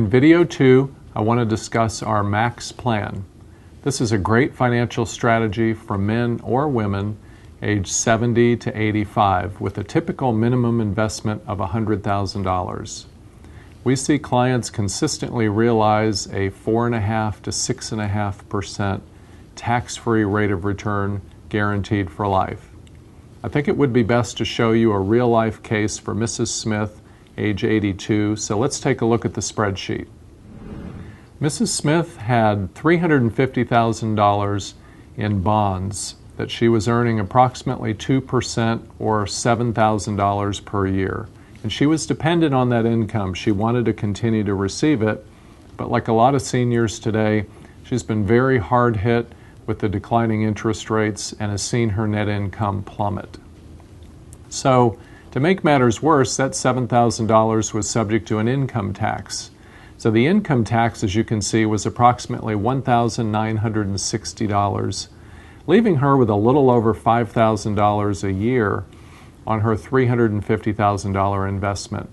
In video 2, I want to discuss our Max Plan. This is a great financial strategy for men or women aged 70 to 85 with a typical minimum investment of $100,000. We see clients consistently realize a 4.5% to 6.5% tax-free rate of return guaranteed for life. I think it would be best to show you a real-life case for Mrs. Smith, age 82, so let's take a look at the spreadsheet. Mrs. Smith had $350,000 in bonds that she was earning approximately 2% or $7,000 per year. And she was dependent on that income. She wanted to continue to receive it, but like a lot of seniors today, she's been very hard hit with the declining interest rates and has seen her net income plummet. So, to make matters worse, that $7,000 was subject to an income tax. So the income tax, as you can see, was approximately $1,960, leaving her with a little over $5,000 a year on her $350,000 investment.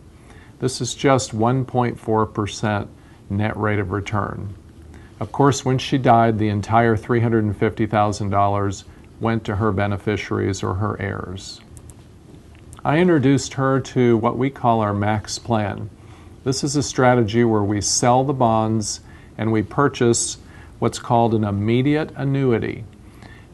This is just 1.4% net rate of return. Of course, when she died, the entire $350,000 went to her beneficiaries or her heirs. I introduced her to what we call our Max Plan. This is a strategy where we sell the bonds and we purchase what's called an immediate annuity.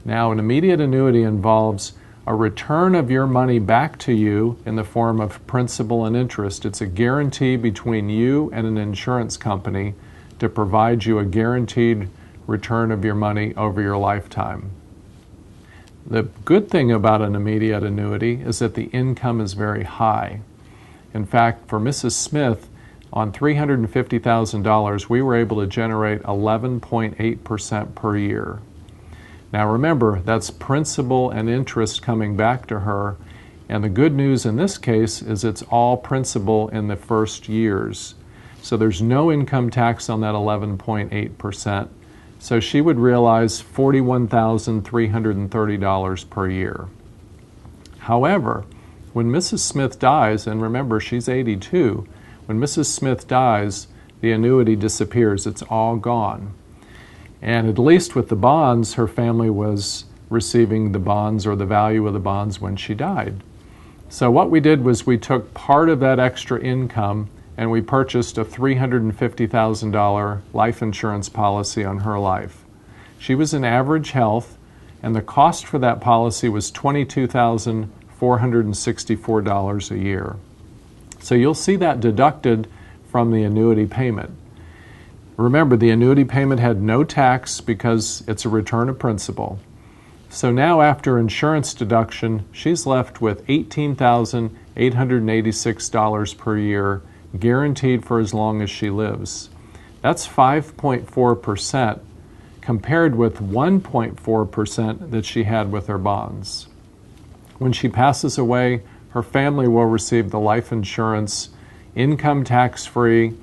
Now, an immediate annuity involves a return of your money back to you in the form of principal and interest. It's a guarantee between you and an insurance company to provide you a guaranteed return of your money over your lifetime. The good thing about an immediate annuity is that the income is very high. In fact, for Mrs. Smith, on $350,000, we were able to generate 11.8% per year. Now remember, that's principal and interest coming back to her, and the good news in this case is it's all principal in the first years. So there's no income tax on that 11.8%. So she would realize $41,330 per year. However, when Mrs. Smith dies, and remember she's 82, when Mrs. Smith dies, the annuity disappears. It's all gone. And at least with the bonds, her family was receiving the bonds or the value of the bonds when she died. So what we did was we took part of that extra income and we purchased a $350,000 life insurance policy on her life. She was in average health, and the cost for that policy was $22,464 a year. So you'll see that deducted from the annuity payment. Remember, the annuity payment had no tax because it's a return of principal. So now after insurance deduction, she's left with $18,886 per year, guaranteed for as long as she lives. That's 5.4% compared with 1.4% that she had with her bonds. When she passes away, her family will receive the life insurance, income tax-free,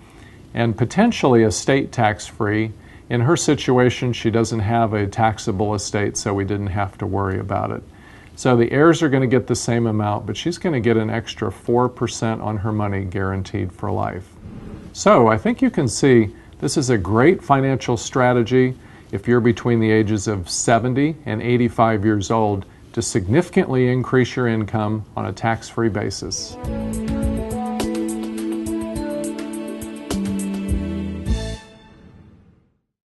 and potentially estate tax-free. In her situation, she doesn't have a taxable estate, so we didn't have to worry about it. So the heirs are going to get the same amount, but she's going to get an extra 4% on her money guaranteed for life. So I think you can see this is a great financial strategy if you're between the ages of 70 and 85 years old to significantly increase your income on a tax-free basis.